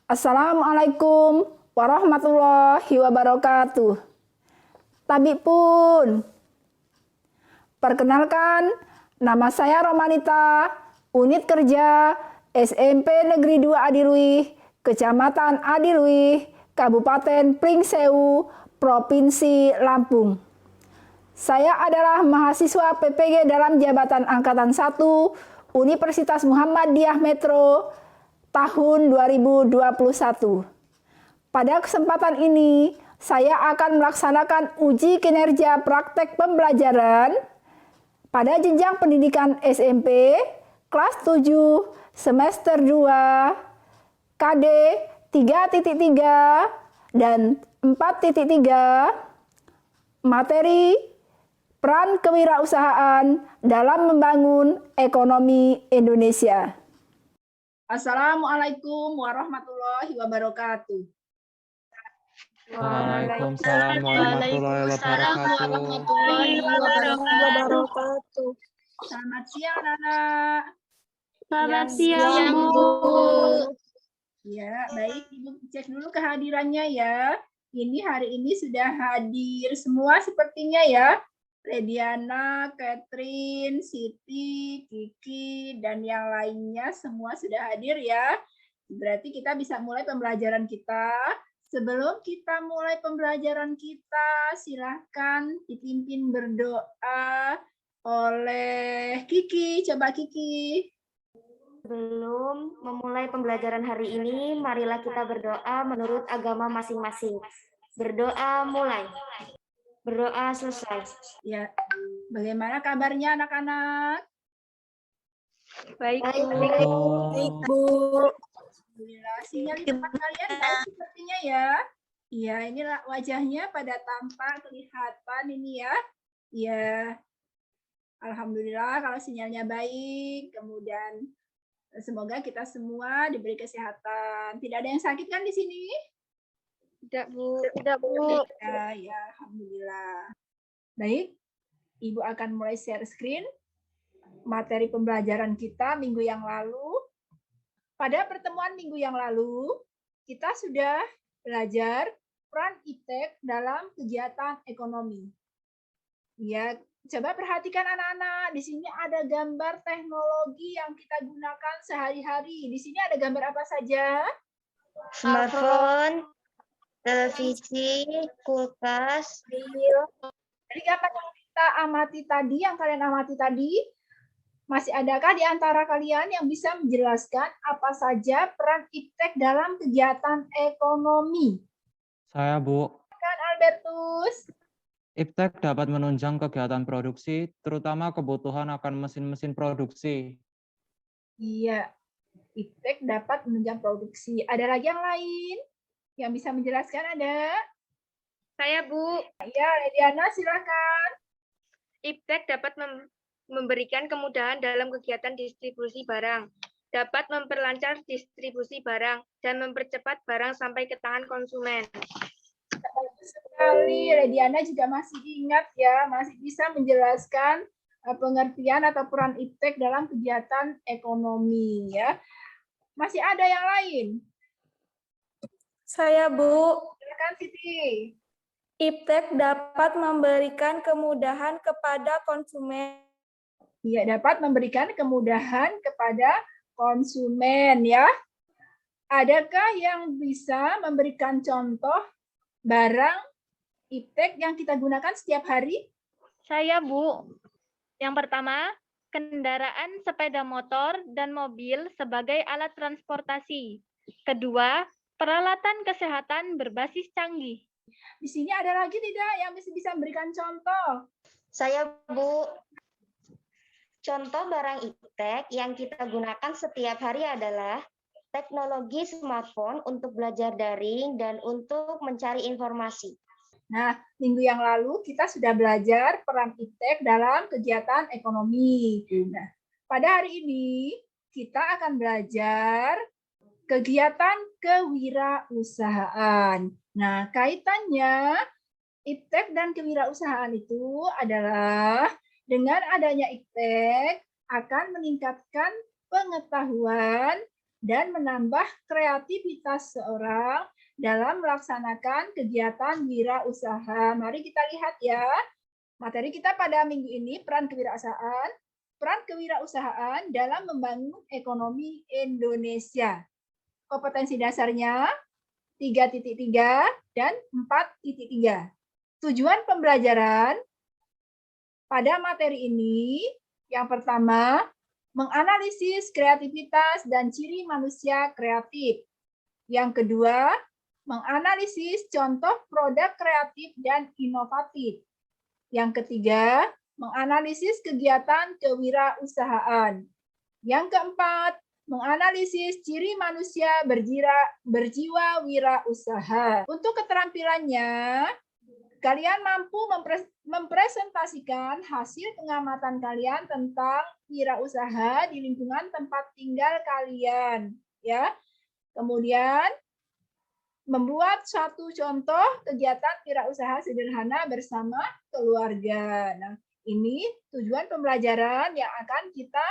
Assalamualaikum warahmatullahi wabarakatuh. Tabib pun, perkenalkan, nama saya Romanita, unit kerja SMP Negeri 2 Adiluih, Kecamatan Adiluih, Kabupaten Pringsewu, Provinsi Lampung. Saya adalah mahasiswa PPG dalam jabatan Angkatan 1 Universitas Muhammadiyah Metro tahun 2021. Pada kesempatan ini, saya akan melaksanakan uji kinerja praktek pembelajaran pada jenjang pendidikan SMP kelas 7 semester 2 KD 3.3 dan 4.3 materi peran kewirausahaan dalam membangun ekonomi Indonesia. Assalamualaikum warahmatullahi wabarakatuh. Waalaikumsalam warahmatullahi wabarakatuh. Selamat siang, anak. Selamat siang, Bu. Ya, baik. Ibu cek dulu kehadirannya ya. Ini hari ini sudah hadir semua sepertinya ya. Rediana, Catherine, Siti, Kiki, dan yang lainnya semua sudah hadir ya. Berarti kita bisa mulai pembelajaran kita. Sebelum kita mulai pembelajaran kita, silahkan dipimpin berdoa oleh Kiki. Coba Kiki. Sebelum memulai pembelajaran hari ini, marilah kita berdoa menurut agama masing-masing. Berdoa mulai. Berdoa selesai. Ya, bagaimana kabarnya anak-anak? Baik, Bu. Alhamdulillah, sinyal di tempat kalian baik sepertinya ya. Iya, ini wajahnya pada tampak kelihatan ini ya. Iya, alhamdulillah kalau sinyalnya baik. Kemudian semoga kita semua diberi kesehatan. Tidak ada yang sakit kan di sini? Tidak, Bu. Tidak, Bu. Ya, alhamdulillah. Baik, Ibu akan mulai share screen materi pembelajaran kita minggu yang lalu. Pada pertemuan minggu yang lalu, kita sudah belajar peran IPTEK dalam kegiatan ekonomi. Ya, coba perhatikan anak-anak. Di sini ada gambar teknologi yang kita gunakan sehari-hari. Di sini ada gambar apa saja? Smartphone, televisi, kulkas, Jadi gambar yang kita amati tadi, yang kalian amati tadi, masih adakah di antara kalian yang bisa menjelaskan apa saja peran IPTEK dalam kegiatan ekonomi? Saya, Bu. Kan Albertus? IPTEK dapat menunjang kegiatan produksi, terutama kebutuhan akan mesin-mesin produksi. Iya, IPTEK dapat menunjang produksi. Ada lagi yang lain yang bisa menjelaskan? Ada? Saya, Bu. Ya, Diana silakan. IPTEK dapat memberikan kemudahan dalam kegiatan distribusi barang, dapat memperlancar distribusi barang, dan mempercepat barang sampai ke tangan konsumen. Bagus sekali, Rediana juga masih ingat ya, masih bisa menjelaskan pengertian atau peran IPTEK dalam kegiatan ekonomi ya. Masih ada yang lain? Saya, Bu. Silakan Siti. IPTEK dapat memberikan kemudahan kepada konsumen. Iya, dapat memberikan kemudahan kepada konsumen ya. Adakah yang bisa memberikan contoh barang IPTEK yang kita gunakan setiap hari? Saya, Bu. Yang pertama, kendaraan sepeda motor dan mobil sebagai alat transportasi. Kedua, peralatan kesehatan berbasis canggih. Di sini ada lagi tidak yang bisa memberikan contoh? Saya, Bu. Contoh barang IPTEK yang kita gunakan setiap hari adalah teknologi smartphone untuk belajar daring dan untuk mencari informasi. Nah, minggu yang lalu kita sudah belajar peran IPTEK dalam kegiatan ekonomi. Nah, pada hari ini kita akan belajar kegiatan kewirausahaan. Nah, kaitannya IPTEK dan kewirausahaan itu adalah dengan adanya IPTEK akan meningkatkan pengetahuan dan menambah kreativitas seorang dalam melaksanakan kegiatan wirausaha. Mari kita lihat ya. Materi kita pada minggu ini peran kewirausahaan. Peran kewirausahaan dalam membangun ekonomi Indonesia. Kompetensi dasarnya 3.3 dan 4.3. Tujuan pembelajaran pada materi ini yang pertama, menganalisis kreativitas dan ciri manusia kreatif. Yang kedua, menganalisis contoh produk kreatif dan inovatif. Yang ketiga, menganalisis kegiatan kewirausahaan. Yang keempat, menganalisis ciri manusia berjiwa wirausaha. Untuk keterampilannya, kalian mampu mempresentasikan hasil pengamatan kalian tentang wirausaha di lingkungan tempat tinggal kalian, ya. Kemudian membuat suatu contoh kegiatan wirausaha sederhana bersama keluarga. Nah, ini tujuan pembelajaran yang akan kita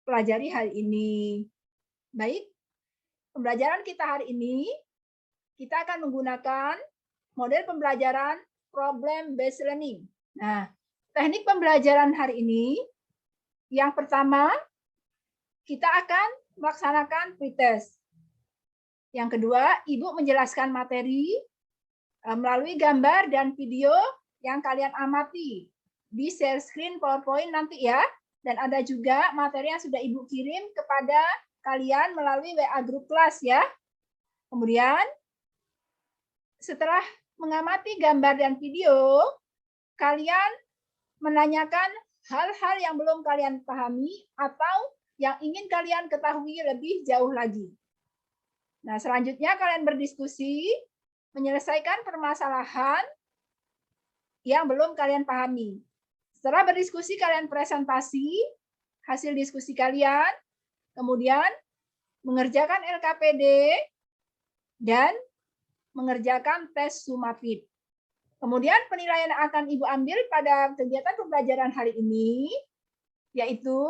pelajari hari ini. Baik, pembelajaran kita hari ini kita akan menggunakan model pembelajaran problem-based learning. Nah, teknik pembelajaran hari ini, yang pertama, kita akan melaksanakan pretest. Yang kedua, Ibu menjelaskan materi melalui gambar dan video yang kalian amati. Di share screen PowerPoint nanti ya. Dan ada juga materi yang sudah Ibu kirim kepada kalian melalui WA Group Kelas ya. Kemudian, setelah mengamati gambar dan video, kalian menanyakan hal-hal yang belum kalian pahami atau yang ingin kalian ketahui lebih jauh lagi. Nah, selanjutnya kalian berdiskusi, menyelesaikan permasalahan yang belum kalian pahami. Setelah berdiskusi, kalian presentasi hasil diskusi kalian, kemudian mengerjakan LKPD, dan mengerjakan tes sumatif. Kemudian penilaian yang akan Ibu ambil pada kegiatan pembelajaran hari ini, yaitu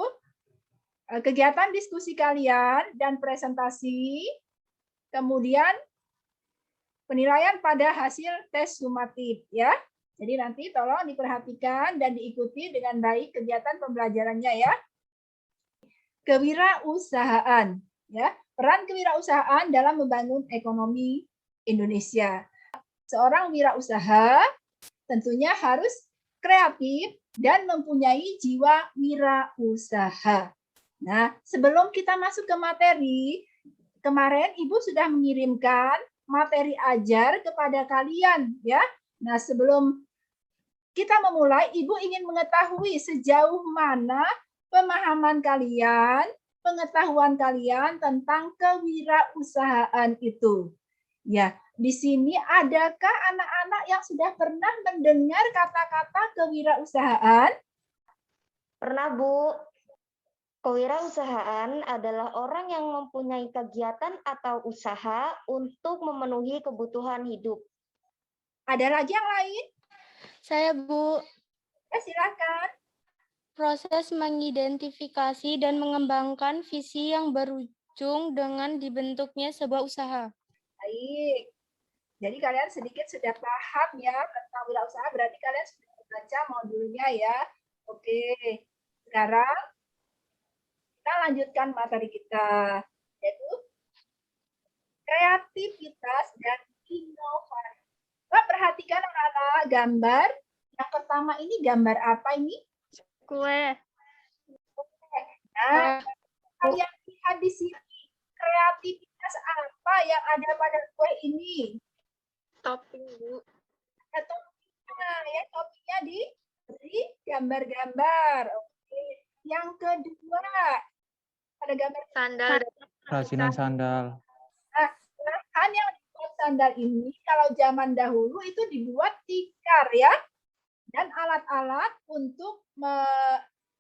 kegiatan diskusi kalian dan presentasi, kemudian penilaian pada hasil tes sumatif. Ya. Jadi nanti tolong diperhatikan dan diikuti dengan baik kegiatan pembelajarannya ya. Kewirausahaan. Ya. Peran kewirausahaan dalam membangun ekonomi Indonesia. Seorang wirausaha tentunya harus kreatif dan mempunyai jiwa wirausaha. Nah, sebelum kita masuk ke materi, kemarin Ibu sudah mengirimkan materi ajar kepada kalian ya. Nah, sebelum kita memulai, Ibu ingin mengetahui sejauh mana pemahaman kalian, pengetahuan kalian tentang kewirausahaan itu. Ya, di sini adakah anak-anak yang sudah pernah mendengar kata-kata kewirausahaan? Pernah, Bu. Kewirausahaan adalah orang yang mempunyai kegiatan atau usaha untuk memenuhi kebutuhan hidup. Ada lagi yang lain? Saya, Bu. Ya, silakan. Proses mengidentifikasi dan mengembangkan visi yang berujung dengan dibentuknya sebuah usaha. Baik. Jadi kalian sedikit sudah paham ya tentang wirausaha, berarti kalian sudah membaca modulnya ya. Oke. Sekarang kita lanjutkan materi kita, yaitu kreativitas dan inovasi. Perhatikan anak-anak gambar. Yang pertama ini gambar apa ini? Kue. Nah, kalian lihat di sini kreativitas apa yang ada pada kue ini? Topping, Bu. Toppingnya ya, toppingnya diberi gambar-gambar. Oke. Yang kedua ada gambar Sandal. Kerajinan sandal. Nah, bahan yang dibuat sandal ini kalau zaman dahulu itu dibuat tikar ya, dan alat-alat untuk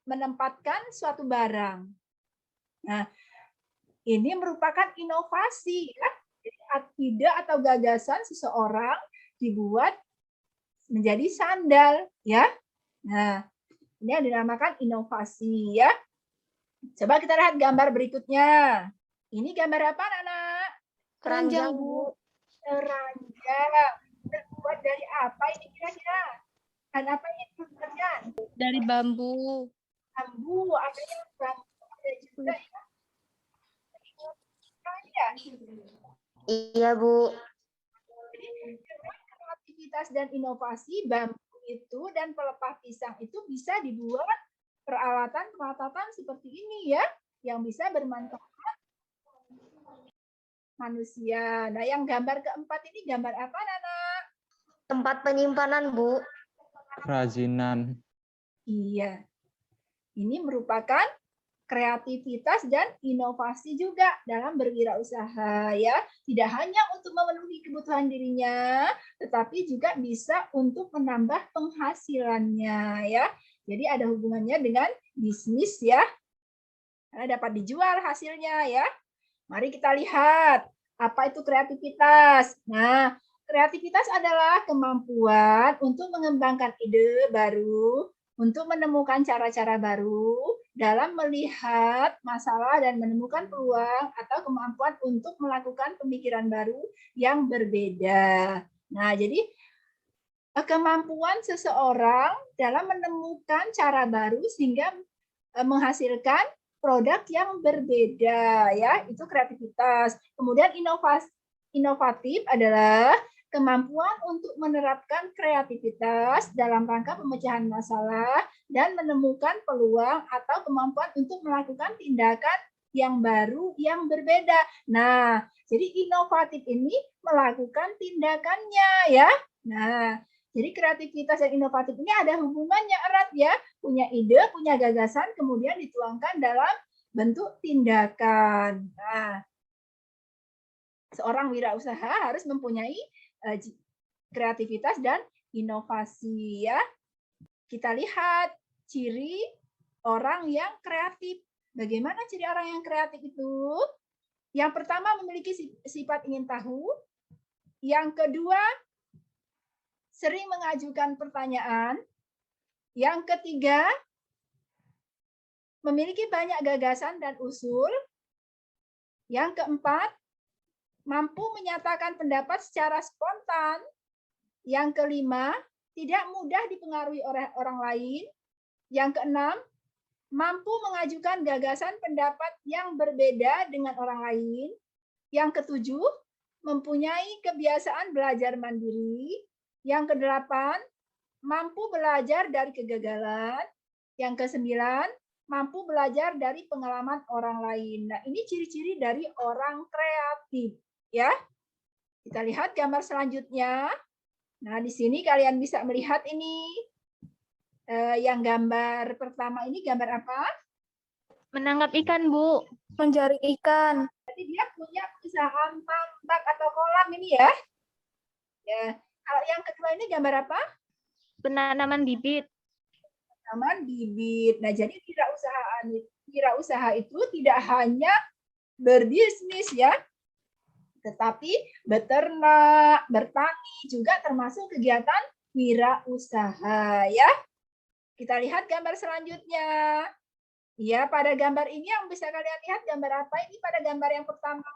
menempatkan suatu barang. Nah, ini merupakan inovasi ya. Jadi ide atau gagasan seseorang dibuat menjadi sandal ya. Nah, ini yang dinamakan inovasi ya. Coba kita lihat gambar berikutnya. Ini gambar apa, anak-anak? Keranjang, Bu. Keranjang. Terbuat dari apa ini kira-kira? Dan apa ini sebenarnya? Dari bambu. Bambu, ada yang bambu, ada juga ya. Ya. Iya, Bu. Kreativitas dan inovasi, bambu itu dan pelepah pisang itu bisa dibuat peralatan-peralatan seperti ini ya, yang bisa bermanfaat manusia. Nah, yang gambar keempat ini gambar apa, Nana? Tempat penyimpanan, Bu. Kerajinan. Iya. Ini merupakan kreativitas dan inovasi juga dalam berwirausaha ya. Tidak hanya untuk memenuhi kebutuhan dirinya, tetapi juga bisa untuk menambah penghasilannya ya. Jadi ada hubungannya dengan bisnis ya. Karena dapat dijual hasilnya ya. Mari kita lihat apa itu kreativitas. Nah, kreativitas adalah kemampuan untuk mengembangkan ide baru, untuk menemukan cara-cara baru dalam melihat masalah dan menemukan peluang atau kemampuan untuk melakukan pemikiran baru yang berbeda. Nah, jadi kemampuan seseorang dalam menemukan cara baru sehingga menghasilkan produk yang berbeda ya, itu kreativitas. Kemudian inovatif adalah kemampuan untuk menerapkan kreativitas dalam rangka pemecahan masalah dan menemukan peluang atau kemampuan untuk melakukan tindakan yang baru, yang berbeda. Nah, jadi inovatif ini melakukan tindakannya ya. Nah, jadi kreativitas dan inovatif ini ada hubungannya erat ya. Punya ide, punya gagasan, kemudian dituangkan dalam bentuk tindakan. Nah, seorang wirausaha harus mempunyai kreativitas dan inovasi ya. Kita lihat ciri orang yang kreatif. Bagaimana ciri orang yang kreatif itu? Yang pertama memiliki sifat ingin tahu. Yang kedua sering mengajukan pertanyaan. Yang ketiga memiliki banyak gagasan dan usul. Yang keempat mampu menyatakan pendapat secara spontan. Yang kelima, tidak mudah dipengaruhi oleh orang lain. Yang keenam, mampu mengajukan gagasan pendapat yang berbeda dengan orang lain. Yang ketujuh, mempunyai kebiasaan belajar mandiri. Yang kedelapan, mampu belajar dari kegagalan. Yang kesembilan, mampu belajar dari pengalaman orang lain. Nah, ini ciri-ciri dari orang kreatif. Ya, kita lihat gambar selanjutnya. Nah, di sini kalian bisa melihat ini yang gambar pertama ini gambar apa? Menangkap ikan, Bu. Menjaring ikan. Jadi dia punya perusahaan tambak atau kolam ini ya. Ya, kalau yang kedua ini gambar apa? Penanaman bibit. Penanaman bibit. Nah, jadi wirausaha itu tidak hanya berbisnis ya, tetapi beternak, bertani juga termasuk kegiatan wirausaha ya. Kita lihat gambar selanjutnya. Ya, pada gambar ini yang bisa kalian lihat gambar apa ini pada gambar yang pertama?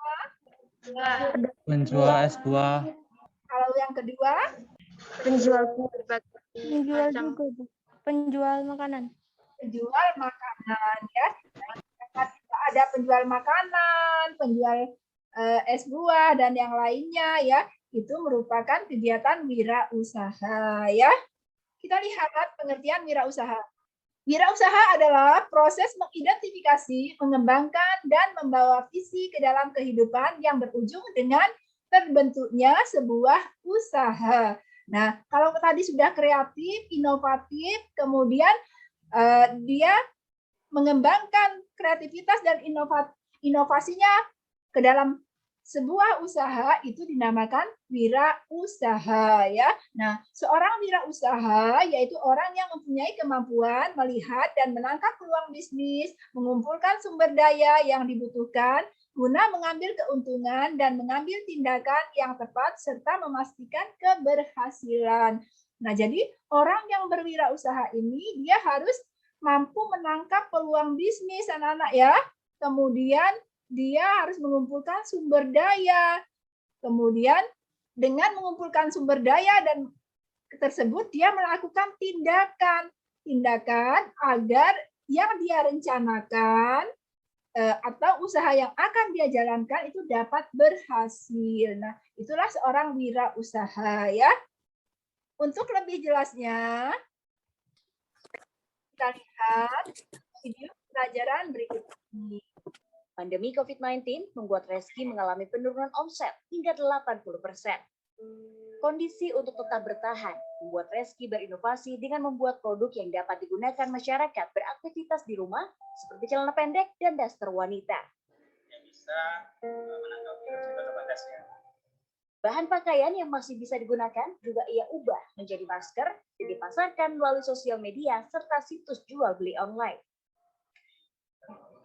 Penjual es buah. Kalau yang kedua? Penjual Penjual juga, Bu. Penjual makanan. Penjual makanan ya. Ada penjual makanan, penjual es buah dan yang lainnya ya, itu merupakan kegiatan wirausaha ya. Kita lihat pengertian wirausaha. Wirausaha adalah proses mengidentifikasi, mengembangkan dan membawa visi ke dalam kehidupan yang berujung dengan terbentuknya sebuah usaha. Nah, kalau tadi sudah kreatif, inovatif, kemudian dia mengembangkan kreativitas dan inovasinya ke dalam sebuah usaha itu dinamakan wirausaha ya. Nah, seorang wirausaha yaitu orang yang mempunyai kemampuan melihat dan menangkap peluang bisnis, mengumpulkan sumber daya yang dibutuhkan guna mengambil keuntungan dan mengambil tindakan yang tepat serta memastikan keberhasilan. Nah, jadi orang yang berwirausaha ini dia harus mampu menangkap peluang bisnis anak-anak ya. Kemudian dia harus mengumpulkan sumber daya. Kemudian dengan mengumpulkan sumber daya dan tersebut dia melakukan tindakan agar yang dia rencanakan atau usaha yang akan dia jalankan itu dapat berhasil. Nah, itulah seorang wirausaha ya. Untuk lebih jelasnya, kita lihat video pelajaran berikut ini. Pandemi COVID-19 membuat Reski mengalami penurunan omset hingga 80%. Kondisi untuk tetap bertahan membuat Reski berinovasi dengan membuat produk yang dapat digunakan masyarakat beraktivitas di rumah seperti celana pendek dan daster wanita. Yang bisa menanggapi ya. Bahan pakaian yang masih bisa digunakan juga ia ubah menjadi masker dan dipasarkan melalui sosial media serta situs jual beli online.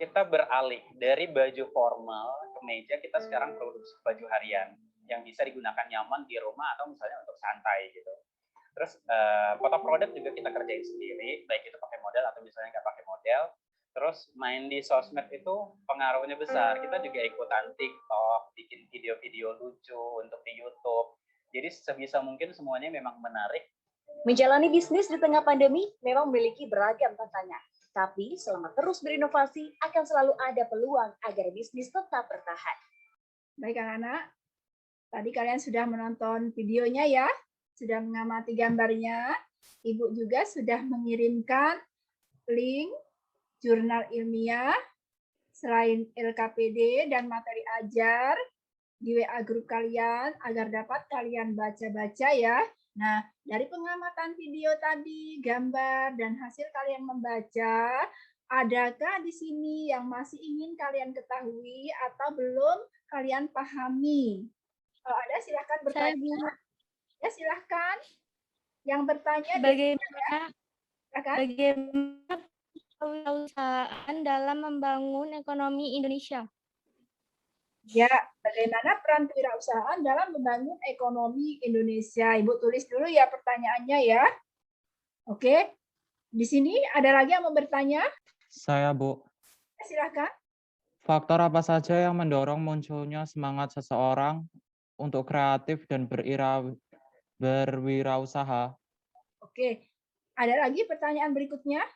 Kita beralih dari baju formal ke meja, kita sekarang produksi baju harian yang bisa digunakan nyaman di rumah atau misalnya untuk santai gitu. Terus foto produk juga kita kerjain sendiri, baik itu pakai model atau misalnya nggak pakai model. Terus main di sosmed itu pengaruhnya besar. Kita juga ikutan TikTok, bikin video-video lucu untuk di YouTube. Jadi sebisa mungkin semuanya memang menarik. Menjalani bisnis di tengah pandemi memang memiliki beragam tantangan. Tapi selama terus berinovasi akan selalu ada peluang agar bisnis tetap bertahan. Baik anak-anak, tadi kalian sudah menonton videonya ya, sudah mengamati gambarnya. Ibu juga sudah mengirimkan link jurnal ilmiah selain LKPD dan materi ajar di WA grup kalian agar dapat kalian baca-baca ya. Nah, dari pengamatan video tadi, gambar, dan hasil kalian membaca, adakah di sini yang masih ingin kalian ketahui atau belum kalian pahami? Kalau ada, silahkan bertanya. Ya, silahkan. Yang bertanya, Bagaimana silahkan. kewirausahaan dalam membangun ekonomi Indonesia? Ya, bagaimana peran kewirausahaan dalam membangun ekonomi Indonesia? Ibu tulis dulu ya pertanyaannya ya. Oke, di sini ada lagi yang mau bertanya? Saya, Bu. Silakan. Faktor apa saja yang mendorong munculnya semangat seseorang untuk kreatif dan berwirausaha? Oke, ada lagi pertanyaan berikutnya?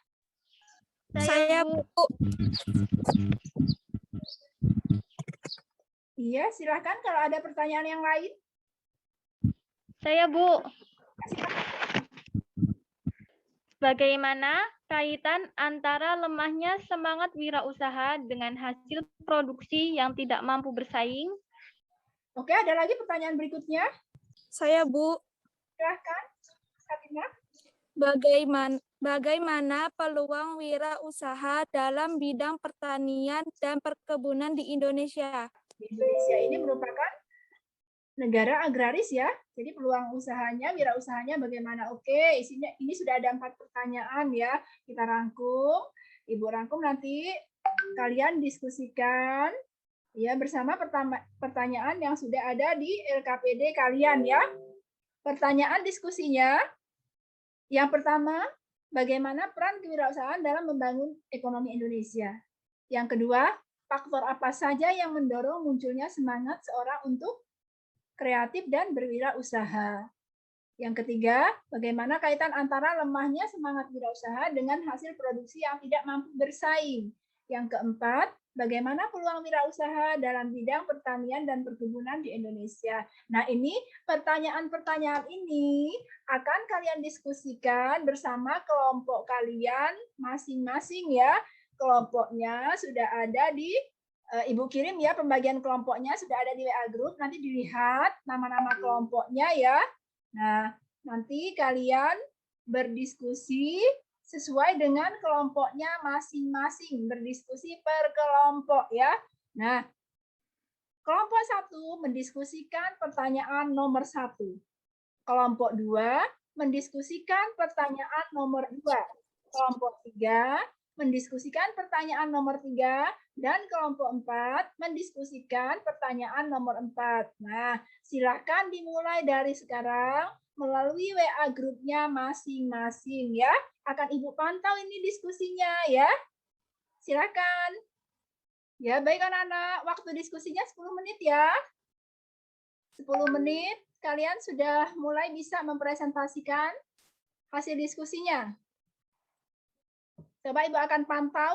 Saya, Bu. Iya, silakan kalau ada pertanyaan yang lain. Saya, Bu. Bagaimana kaitan antara lemahnya semangat wirausaha dengan hasil produksi yang tidak mampu bersaing? Oke, ada lagi pertanyaan berikutnya? Saya, Bu. Silakan, Fatimah. Bagaimana peluang wirausaha dalam bidang pertanian dan perkebunan di Indonesia? Di Indonesia ini merupakan negara agraris ya, jadi peluang usahanya, wirausahanya bagaimana? Oke, isinya ini sudah ada 4 pertanyaan ya, kita rangkum. Ibu rangkum nanti kalian diskusikan ya bersama pertanyaan yang sudah ada di LKPD kalian ya. Pertanyaan diskusinya, yang pertama, bagaimana peran kewirausahaan dalam membangun ekonomi Indonesia? Yang kedua, faktor apa saja yang mendorong munculnya semangat seorang untuk kreatif dan berwirausaha? Yang ketiga, bagaimana kaitan antara lemahnya semangat wirausaha dengan hasil produksi yang tidak mampu bersaing? Yang keempat, bagaimana peluang wirausaha dalam bidang pertanian dan perkebunan di Indonesia? Nah, ini pertanyaan-pertanyaan ini akan kalian diskusikan bersama kelompok kalian masing-masing ya. Kelompoknya sudah ada di Ibu kirim ya, pembagian kelompoknya sudah ada di WA Group, nanti dilihat nama-nama kelompoknya ya. Nah, nanti kalian berdiskusi sesuai dengan kelompoknya masing-masing, berdiskusi per kelompok ya. Nah, kelompok 1 mendiskusikan pertanyaan nomor 1. Kelompok 2 mendiskusikan pertanyaan nomor 2. Kelompok 3 mendiskusikan pertanyaan nomor 3, dan kelompok 4 mendiskusikan pertanyaan nomor 4. Nah, silakan dimulai dari sekarang melalui WA grupnya masing-masing ya. Akan Ibu pantau ini diskusinya ya. Silakan. Ya, baik anak-anak. Waktu diskusinya 10 menit ya. 10 menit, kalian sudah mulai bisa mempresentasikan hasil diskusinya. Coba Ibu akan pantau.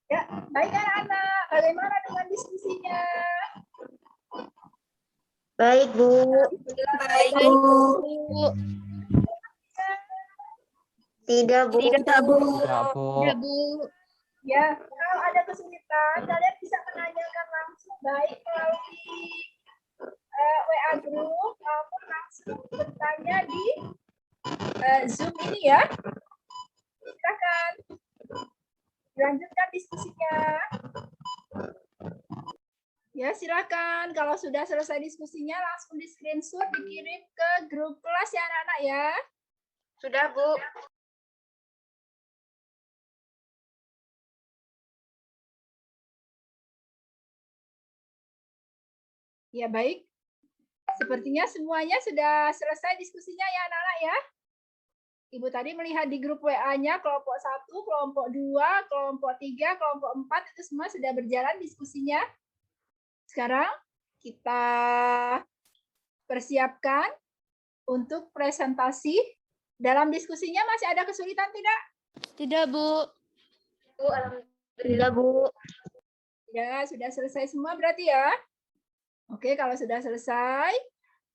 Ya, baik anak-anak. Bagaimana dengan diskusinya? Baik, Bu. Baik, Bu. Tidak, Bu. Tidak, Bu. Tidak, Bu. Ya, kalau ada kesulitan, kalian bisa menanyakan langsung baik melalui WA group maupun langsung bertanya di Zoom ini ya. Silakan lanjutkan diskusinya. Ya, silakan. Kalau sudah selesai diskusinya, langsung di screenshot, dikirim ke grup kelas ya anak-anak ya. Sudah, Bu. Ya, baik. Sepertinya semuanya sudah selesai diskusinya ya anak-anak ya. Ibu tadi melihat di grup WA-nya kelompok 1, kelompok 2, kelompok 3, kelompok 4 itu semua sudah berjalan diskusinya. Sekarang kita persiapkan untuk presentasi. Dalam diskusinya masih ada kesulitan tidak? Tidak, Bu. Tidak, Bu. Ya, sudah selesai semua berarti ya. Oke, kalau sudah selesai,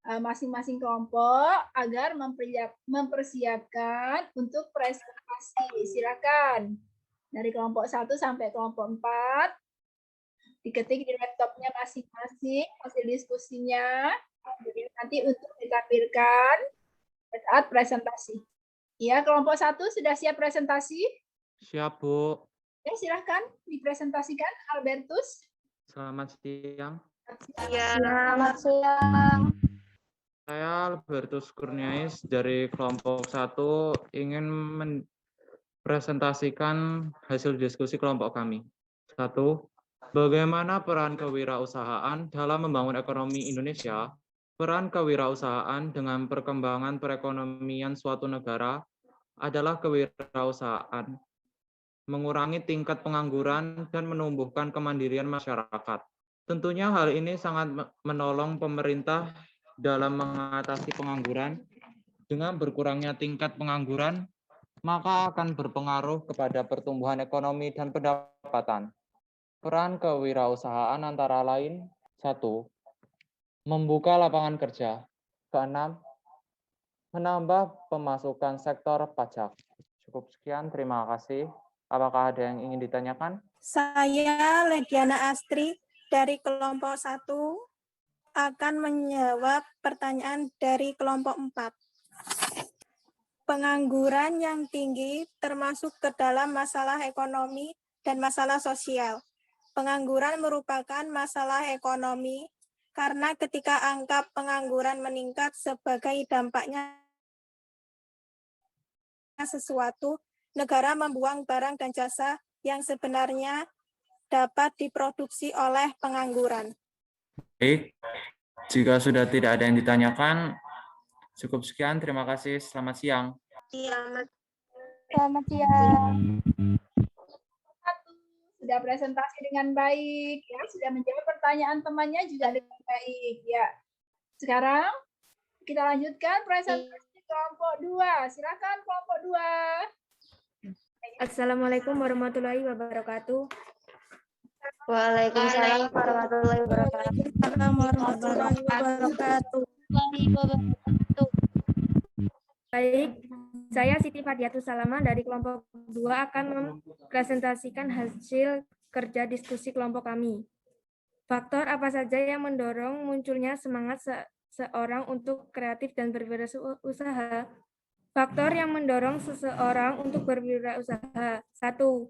masing-masing kelompok agar mempersiapkan untuk presentasi. Silakan. Dari kelompok 1 sampai kelompok 4, diketik di laptopnya masing-masing hasil diskusinya. Jadi nanti untuk ditampilkan saat presentasi. Ya, kelompok 1 sudah siap presentasi? Siap, Bu. Ya, silahkan dipresentasikan, Albertus. Selamat siang. Ya. Selamat siang. Saya Albertus Kurniais dari kelompok 1 ingin mempresentasikan hasil diskusi kelompok kami. 1. Bagaimana peran kewirausahaan dalam membangun ekonomi Indonesia? Peran kewirausahaan dengan perkembangan perekonomian suatu negara adalah kewirausahaan, mengurangi tingkat pengangguran dan menumbuhkan kemandirian masyarakat. Tentunya hal ini sangat menolong pemerintah dalam mengatasi pengangguran. Dengan berkurangnya tingkat pengangguran, maka akan berpengaruh kepada pertumbuhan ekonomi dan pendapatan. Peran kewirausahaan antara lain: 1. Membuka lapangan kerja. Keenam, menambah pemasukan sektor pajak. Cukup sekian, terima kasih. Apakah ada yang ingin ditanyakan? Saya Lediana Astri dari kelompok 1 akan menjawab pertanyaan dari kelompok 4. Pengangguran yang tinggi termasuk ke dalam masalah ekonomi dan masalah sosial. Pengangguran merupakan masalah ekonomi karena ketika angka pengangguran meningkat sebagai dampaknya sesuatu, negara membuang barang dan jasa yang sebenarnya dapat diproduksi oleh pengangguran. Baik, jika sudah tidak ada yang ditanyakan, cukup sekian. Terima kasih. Selamat siang. Selamat siang. Sudah presentasi dengan baik, ya, sudah menjawab pertanyaan temannya juga dengan baik, ya. Sekarang kita lanjutkan presentasi kelompok 2. Silakan kelompok 2. Assalamualaikum warahmatullahi wabarakatuh. Waalaikumsalam warahmatullahi wabarakatuh. Warahmatullahi wabarakatuh. Baik, saya Siti Fadiatus Salama dari kelompok 2 akan mempresentasikan hasil kerja diskusi kelompok kami. Faktor apa saja yang mendorong munculnya semangat seseorang untuk kreatif dan berwirausaha? Faktor yang mendorong seseorang untuk berwirausaha. 1.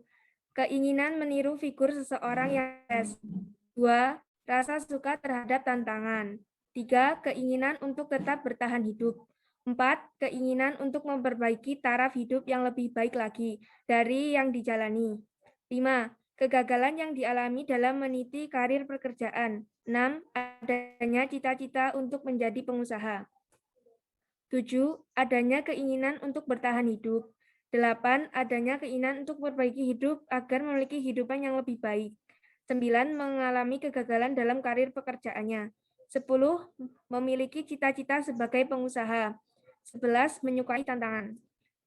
Keinginan meniru figur seseorang yang sukses. 2. Rasa suka terhadap tantangan. 3. Keinginan untuk tetap bertahan hidup. 4. Keinginan untuk memperbaiki taraf hidup yang lebih baik lagi dari yang dijalani. 5. Kegagalan yang dialami dalam meniti karir pekerjaan. 6. Adanya cita-cita untuk menjadi pengusaha. 7. Adanya keinginan untuk bertahan hidup. 8. Adanya keinginan untuk memperbaiki hidup agar memiliki kehidupan yang lebih baik. 9. Mengalami kegagalan dalam karir pekerjaannya. 10. Memiliki cita-cita sebagai pengusaha. 11. Menyukai tantangan.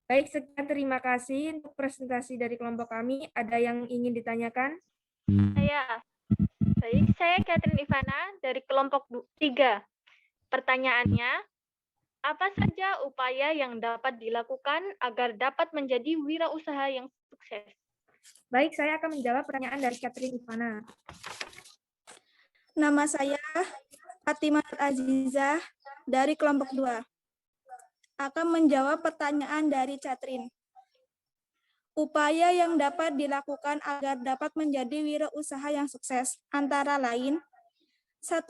Baik, sekian, terima kasih untuk presentasi dari kelompok kami. Ada yang ingin ditanyakan? Saya Catherine Ivana dari kelompok 3. Pertanyaannya, apa saja upaya yang dapat dilakukan agar dapat menjadi wirausaha yang sukses? Baik, saya akan menjawab pertanyaan dari Catherine Ivana. Nama saya Fatimah Azizah dari kelompok 2. Akan menjawab pertanyaan dari Catherine. Upaya yang dapat dilakukan agar dapat menjadi wirausaha yang sukses antara lain: 1.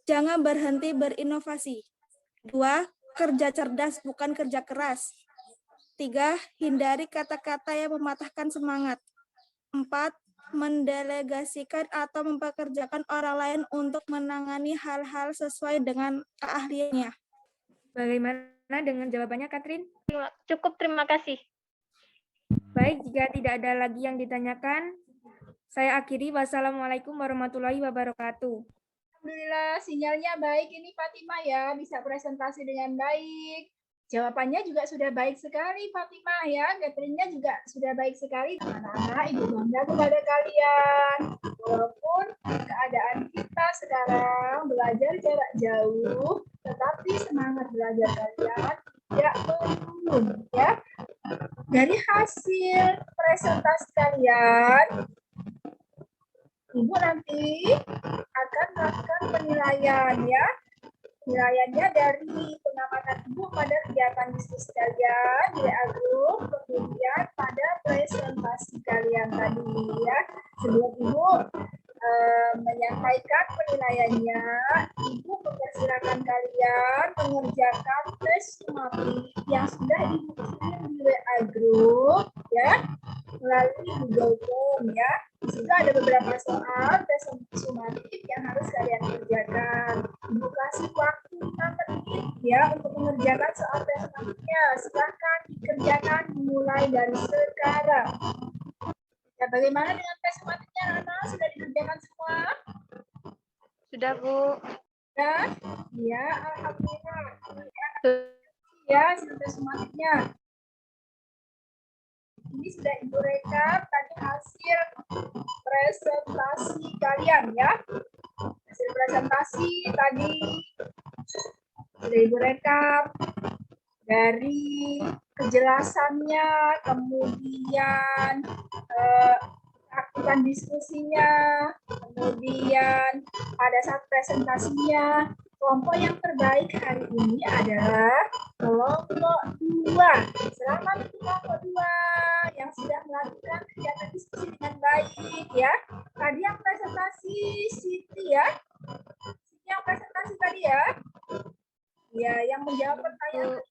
Jangan berhenti berinovasi. 2. Kerja cerdas bukan kerja keras. 3. Hindari kata-kata yang mematahkan semangat. 4. Mendelegasikan atau mempekerjakan orang lain untuk menangani hal-hal sesuai dengan keahliannya. Bagaimana dengan jawabannya, Catherine? Cukup, terima kasih. Baik, jika tidak ada lagi yang ditanyakan, saya akhiri. Wassalamualaikum warahmatullahi wabarakatuh. Alhamdulillah, sinyalnya baik ini Fatimah ya, bisa presentasi dengan baik. Jawabannya juga sudah baik sekali Fatimah ya, Catherine-nya juga sudah baik sekali. Anak-anak, Ibu bangga kepada kalian. Walaupun keadaan kita sekarang belajar jarak jauh, tetapi semangat belajar kalian tidak menurun ya. Dari hasil presentasi kalian, Ibu nanti akan melakukan penilaian ya. Penilaiannya dari pengamatan Ibu pada kegiatan diskusi kalian di WA Group, kemudian pada presentasi kalian tadi ya. Sebelum Ibu menyampaikan penilaiannya, Ibu mempersilakan kalian mengerjakan tes sumatif yang sudah Ibu kirim di WA Group ya, melalui Google Form ya. Di situ ada beberapa soal tes sumatif yang harus kalian kerjakan. Ibu kasih waktu 5 menit ya untuk mengerjakan soal tes sumatifnya. Silakan dikerjakan mulai dari sekarang. Ya, bagaimana dengan tes sumatifnya, anak? Sudah dikerjakan semua? Sudah, Bu. Ya, ya, alhamdulillah. Ya, tes sumatifnya. Ini sudah Ibu rekap tadi hasil presentasi kalian ya. Hasil presentasi tadi sudah Ibu rekap dari kejelasannya, kemudian aktifan diskusinya, kemudian pada saat presentasinya. Kelompok yang terbaik hari ini adalah kelompok 2. Selamat untuk kelompok 2 yang sudah melakukan kegiatan diskusi dengan baik ya. Tadi yang presentasi Siti ya. Siti yang presentasi tadi ya. Ya, yang menjawab pertanyaan.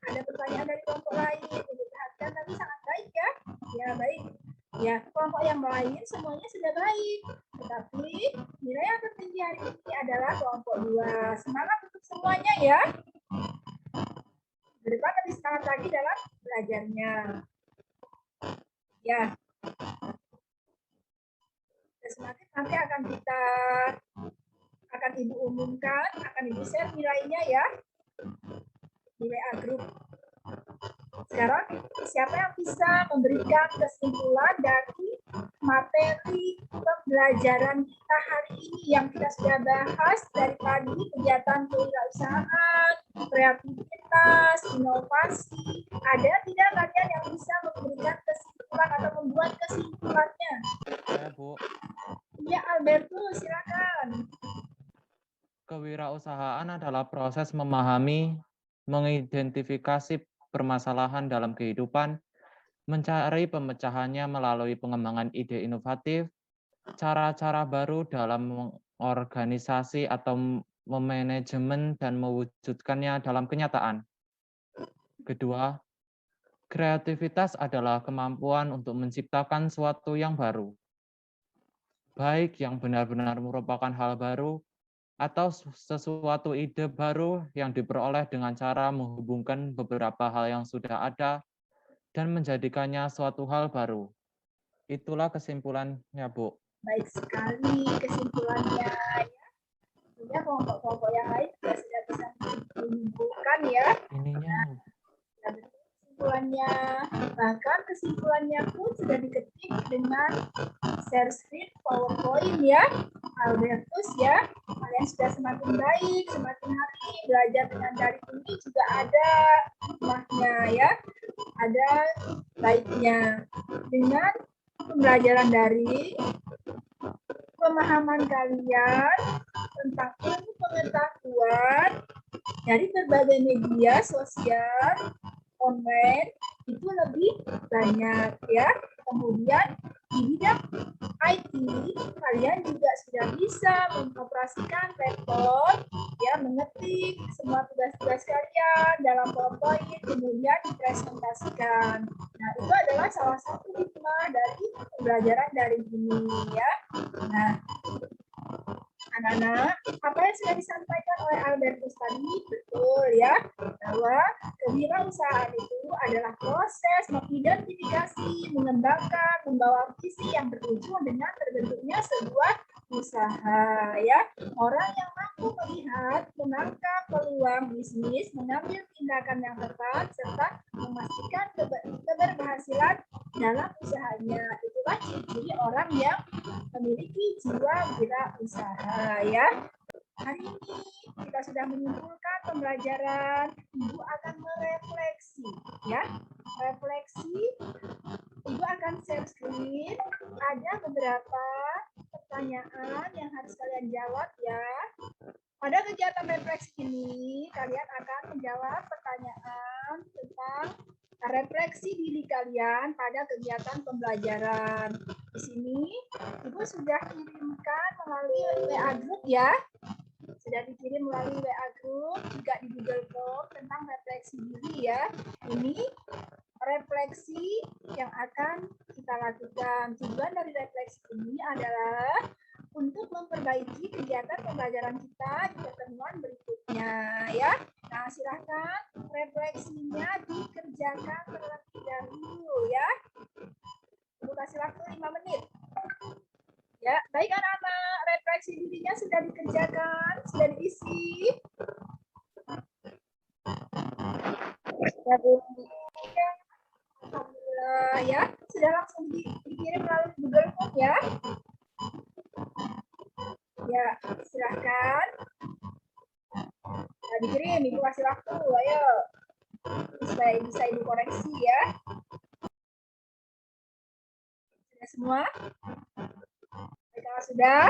Ada pertanyaan dari kelompok lain. Perhatikan tadi sangat baik ya. Ya, baik. Ya, kelompok yang lain semuanya sudah baik. Tetapi nilai yang tertinggi hari ini adalah kelompok 2. Semangat untuk semuanya ya. Ke depan lebih semangat lagi dalam belajarnya. Ya. Semakin nanti akan Ibu umumkan, akan Ibu share nilainya ya. Di WA Group. Sekarang siapa yang bisa memberikan kesimpulan dari materi pembelajaran kita hari ini yang kita sudah bahas dari tadi, kegiatan kewirausahaan, kreativitas, inovasi. Ada tidak kalian yang bisa memberikan kesimpulan atau membuat kesimpulannya? Ya, Bu. Iya, Alberto, silakan. Kewirausahaan adalah proses memahami, mengidentifikasi permasalahan dalam kehidupan, mencari pemecahannya melalui pengembangan ide inovatif, cara-cara baru dalam mengorganisasi atau memanajemen dan mewujudkannya dalam kenyataan. Kedua, kreativitas adalah kemampuan untuk menciptakan sesuatu yang baru, baik yang benar-benar merupakan hal baru atau sesuatu ide baru yang diperoleh dengan cara menghubungkan beberapa hal yang sudah ada dan menjadikannya suatu hal baru. Itulah kesimpulannya, Bu. Baik sekali kesimpulannya. Ya, kelompok-kelompok yang lain juga sudah bisa menyimpulkan ya. Ininya. Kesimpulannya, bahkan kesimpulannya pun sudah diketik dengan share screen PowerPoint ya, Albertus ya. Kalian sudah semakin baik, semakin hari belajar dengan daring ini juga ada hikmahnya ya, ada baiknya. Dengan pembelajaran daring, pemahaman kalian tentang ilmu pengetahuan dari berbagai media sosial online itu lebih banyak ya. Kemudian di bidang IT kalian juga sudah bisa mengoperasikan laptop ya, mengetik semua tugas-tugas kalian dalam PowerPoint kemudian dipresentasikan. Nah, itu adalah salah satu hikmah dari pembelajaran daring ini ya. Nah, anak-anak, apa yang sudah disampaikan oleh Albertus tadi betul ya, bahwa kewirausahaan itu adalah proses mengidentifikasi, mengembangkan, membawa visi yang berujung dengan terbentuknya sebuah usaha ya. Orang yang mampu melihat, menangkap peluang bisnis, mengambil tindakan yang tepat serta memastikan keberhasilan dalam usahanya. Itulah ciri-ciri orang yang memiliki jiwa wirausaha ya. Hari ini kita sudah menyimpulkan pembelajaran. Ibu akan merefleksi ya. Refleksi, Ibu akan share screen. Ada beberapa pertanyaan yang harus kalian jawab ya. Pada kegiatan refleksi ini, kalian akan menjawab pertanyaan tentang refleksi diri kalian pada kegiatan pembelajaran. Di sini, Ibu sudah kirimkan melalui WA Group ya. Sudah dikirim melalui WA Group, juga di Google Form tentang refleksi diri ya. Ini refleksi yang akan kita lakukan. Tujuan dari refleksi ini adalah untuk memperbaiki kegiatan pembelajaran kita di pertemuan berikutnya ya. Nah, silakan refleksinya dikerjakan terlebih dahulu ya. Ibu kasih waktu 5 menit. Ya, baik anak-anak, refleksi dirinya sudah dikerjakan, sudah diisi. Ya, alhamdulillah ya, sudah langsung dikirim melalui Google Form ya. Ya, silahkan. Nah, dikirim, Ibu kasih waktu, ayo. Supaya bisa Ibu koreksi ya. Sudah semua? Kalau sudah,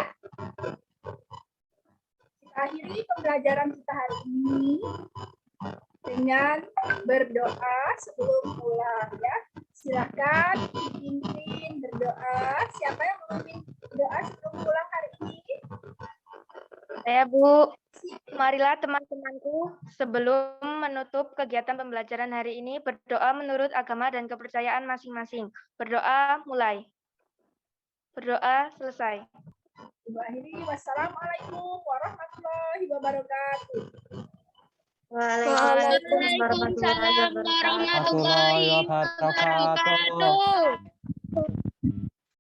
kita akhiri pembelajaran kita hari ini dengan berdoa sebelum pulang ya. Silakan dipimpin berdoa. Siapa yang memimpin doa sebelum pulang hari ini? Saya, Bu. Marilah teman-temanku, sebelum menutup kegiatan pembelajaran hari ini, berdoa menurut agama dan kepercayaan masing-masing. Berdoa mulai. Berdoa selesai. Ibu akhiri, wassalamualaikum warahmatullahi wabarakatuh. Waalaikumsalam Waalaikumsalam warahmatullahi wabarakatuh.